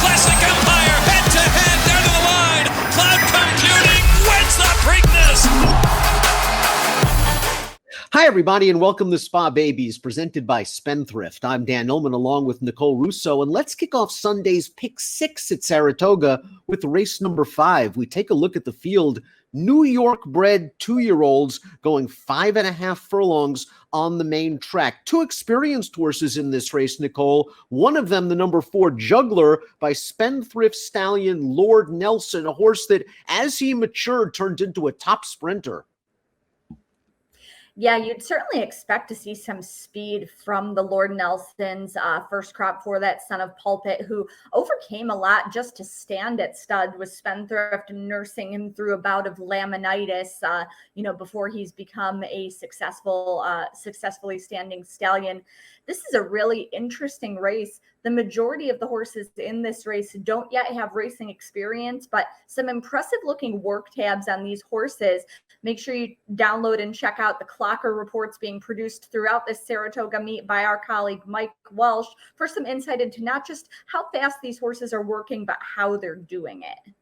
Classic Empire, head-to-head, down to the line. Cloud Computing wins the Preakness. Hi, everybody, and welcome to Spa Babies, presented by Spendthrift. I'm Dan Illman, along with Nicole Russo, and let's kick off Sunday's Pick 6 at Saratoga with race number 5. We take a look at the field. New York-bred 2-year-olds going 5.5 furlongs on the main track. 2 experienced horses in this race, Nicole. One of them, the number 4 Juggler by Spendthrift stallion Lord Nelson, a horse that, as he matured, turned into a top sprinter. Yeah, you'd certainly expect to see some speed from the Lord Nelson's first crop for that son of Pulpit, who overcame a lot just to stand at stud with Spendthrift nursing him through a bout of laminitis, before he's become a successfully standing stallion. This is a really interesting race. The majority of the horses in this race don't yet have racing experience, but some impressive looking work tabs on these horses. Make sure you download and check out the Clocker reports being produced throughout this Saratoga meet by our colleague Mike Welsh for some insight into not just how fast these horses are working, but how they're doing it.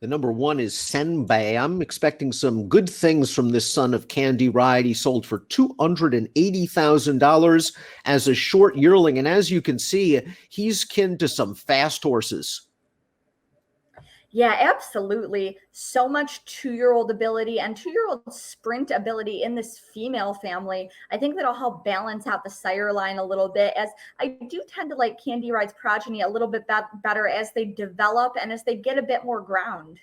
The number 1 is Senbei. I'm expecting some good things from this son of Candy Ride. He sold for $280,000 as a short yearling. And as you can see, he's kin to some fast horses. Yeah, absolutely. So much 2-year-old ability and 2-year-old sprint ability in this female family. I think that'll help balance out the sire line a little bit, as I do tend to like Candy Ride's progeny a little bit better as they develop and as they get a bit more ground.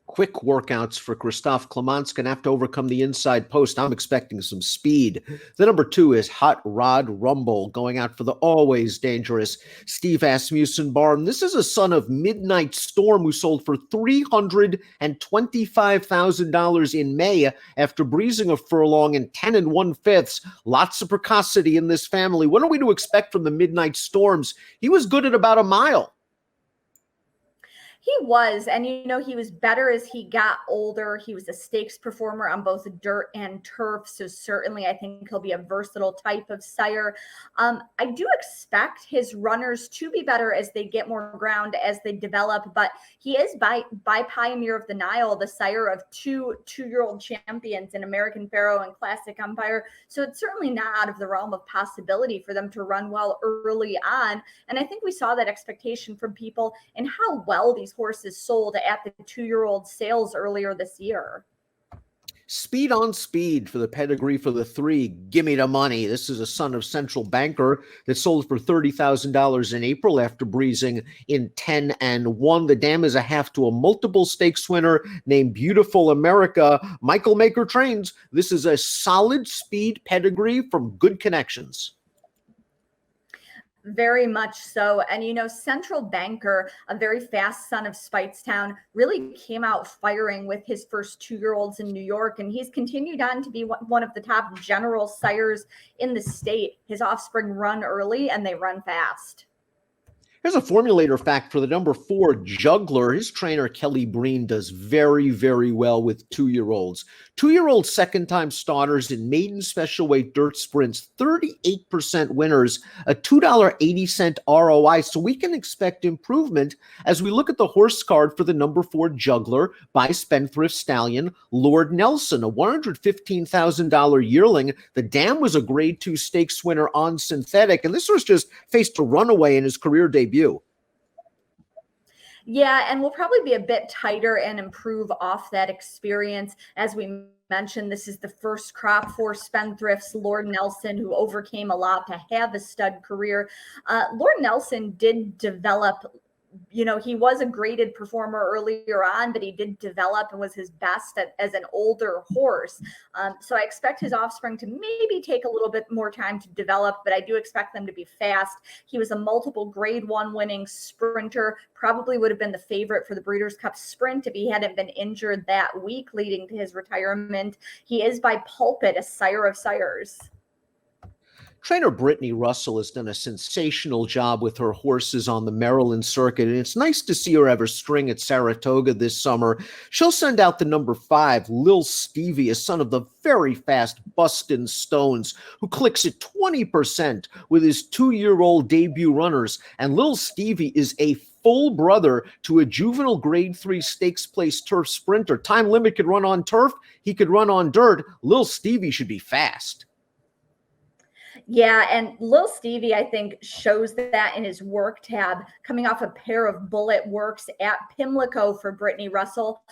Quick workouts for Christophe Clement's going to have to overcome the inside post. I'm expecting some speed. The number 2 is Hot Rod Rumble, going out for the always dangerous Steve Asmussen Barn. This is a son of Midnight Storm who sold for $325,000 in May after breezing a furlong in 10 1/5. Lots of precocity in this family. What are we to expect from the Midnight Storms? He was good at about a mile. He was, and he was better as he got older. He was a stakes performer on both dirt and turf, so certainly I think he'll be a versatile type of sire. I do expect his runners to be better as they get more ground, as they develop, but he is by Pioneer of the Nile, the sire of 2-year-old champions in American Pharoah and Classic Empire, so it's certainly not out of the realm of possibility for them to run well early on, and I think we saw that expectation from people in how well these horses sold at the 2-year-old sales earlier this year. Speed on speed for the pedigree for the 3, Gimmedamoney. This is a son of Central Banker that sold for $30,000 in April after breezing in 10 1. The dam is a half to a multiple stakes winner named Beautiful America. Michael Maker trains. This is a solid speed pedigree from good connections. Very much so. And, Central Banker, a very fast son of Speightstown, really came out firing with his first 2-year-olds in New York. And he's continued on to be one of the top general sires in the state. His offspring run early and they run fast. Here's a formulator fact for the number 4 Juggler. His trainer, Kelly Breen, does very, very well with 2-year-olds. 2-year-old second-time starters in maiden special weight dirt sprints, 38% winners, a $2.80 ROI. So we can expect improvement as we look at the horse card for the number 4 Juggler by Spendthrift stallion Lord Nelson, a $115,000 yearling. The dam was a grade 2 stakes winner on synthetic, and this was just faced a runaway in his career debut. Yeah, and we'll probably be a bit tighter and improve off that experience. As we mentioned, this is the first crop for Spendthrift's Lord Nelson, who overcame a lot to have a stud career. Lord Nelson did develop he was a graded performer earlier on, but he did develop and was his best as an older horse. So I expect his offspring to maybe take a little bit more time to develop, but I do expect them to be fast. He was a multiple grade 1 winning sprinter, probably would have been the favorite for the Breeders' Cup Sprint if he hadn't been injured that week leading to his retirement. He is by Pulpit, a sire of sires. Trainer Brittany Russell has done a sensational job with her horses on the Maryland circuit, and it's nice to see her have her string at Saratoga this summer. She'll send out the number 5, Lil Stevie, a son of the very fast Bustin' Stones, who clicks at 20% with his 2-year-old debut runners. And Lil Stevie is a full brother to a juvenile grade 3 stakes place turf sprinter. Time limit could run on turf. He could run on dirt. Lil Stevie should be fast. Yeah, and Lil Stevie, I think, shows that in his work tab, coming off a pair of bullet works at Pimlico for Brittany Russell.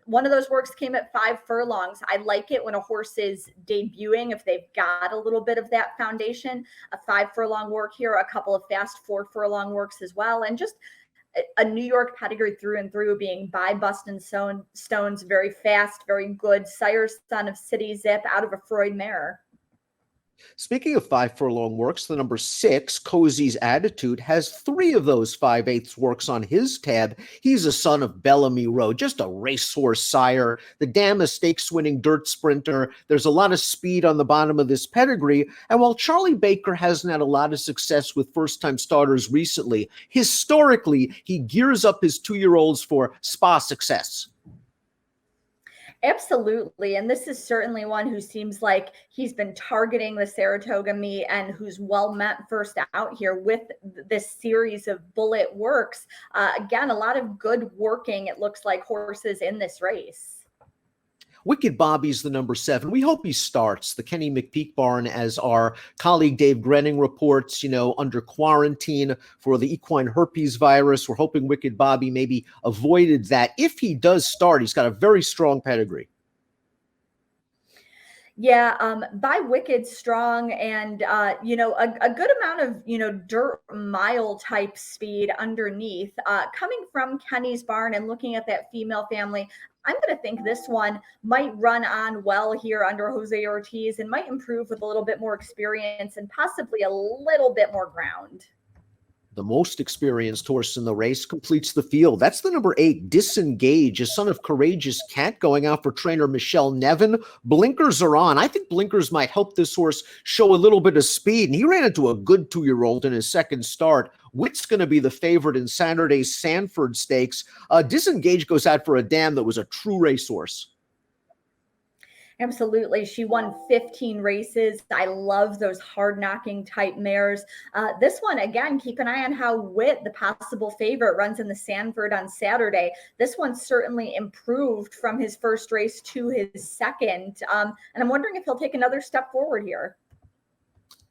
One of those works came at 5 furlongs. I like it when a horse is debuting, if they've got a little bit of that foundation. A 5 furlong work here, a couple of fast 4 furlong works as well, and just a New York pedigree through and through, being by Bustin' Stones, very fast, very good, sire son of City Zip out of a Freud mare. Speaking of 5 furlong works, the number 6, Cozzy's Attitude, has 3 of those 5/8 works on his tab. He's a son of Bellamy Road, just a racehorse sire. The dam, a stakes-winning dirt sprinter. There's a lot of speed on the bottom of this pedigree. And while Charlie Baker hasn't had a lot of success with first-time starters recently, historically, he gears up his 2-year-olds for spa success. Absolutely. And this is certainly one who seems like he's been targeting the Saratoga meet and who's well met first out here with this series of bullet works. Again, a lot of good working, it looks like, horses in this race. Wicked Bobby's the number 7. We hope he starts. The Kenny McPeak barn, as our colleague Dave Grenning reports, under quarantine for the equine herpes virus. We're hoping Wicked Bobby maybe avoided that. If he does start, he's got a very strong pedigree. Yeah, by Wicked strong and, a good amount of, dirt mile type speed underneath. Coming from Kenny's barn and looking at that female family, I'm going to think this one might run on well here under Jose Ortiz and might improve with a little bit more experience and possibly a little bit more ground. The most experienced horse in the race completes the field. That's the number 8, Disengage, a son of Courageous Cat, going out for trainer Michelle Nevin. Blinkers are on. I think blinkers might help this horse show a little bit of speed, and he ran into a good 2-year-old in his second start. Witt's going to be the favorite in Saturday's Sanford Stakes. Disengage goes out for a dam that was a true racehorse. Absolutely. She won 15 races. I love those hard-knocking type mares. This one, again, keep an eye on how Witt, the possible favorite, runs in the Sanford on Saturday. This one certainly improved from his first race to his second. And I'm wondering if he'll take another step forward here.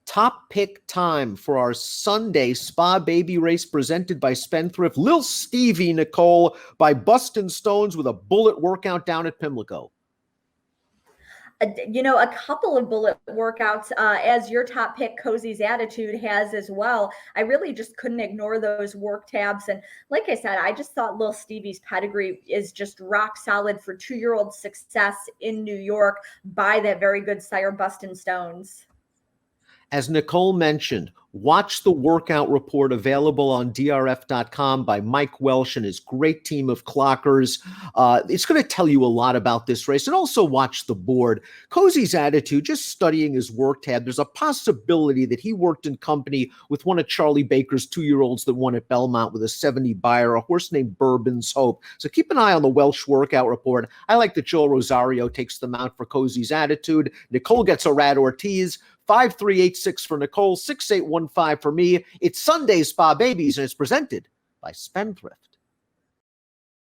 Top pick time for our Sunday Spa Baby race presented by Spendthrift. Lil Stevie, Nicole, by Bustin' Stones with a bullet workout down at Pimlico. A couple of bullet workouts as your top pick, Cozzy's Attitude, has as well. I really just couldn't ignore those work tabs. And like I said, I just thought Lil Stevie's pedigree is just rock solid for 2-year-old success in New York by that very good sire Bustin' Stones. As Nicole mentioned, watch the workout report available on DRF.com by Mike Welsh and his great team of clockers. It's going to tell you a lot about this race, and also watch the board. Cozzy's Attitude, just studying his work tab, there's a possibility that he worked in company with one of Charlie Baker's 2-year-olds that won at Belmont with a 70 buyer, a horse named Bourbon's Hope. So keep an eye on the Welsh workout report. I like that Joel Rosario takes them out for Cozzy's Attitude. Nicole gets a Rad Ortiz. 5386 for Nicole, 6815 for me. It's Sunday Spa Babies, and it's presented by Spendthrift.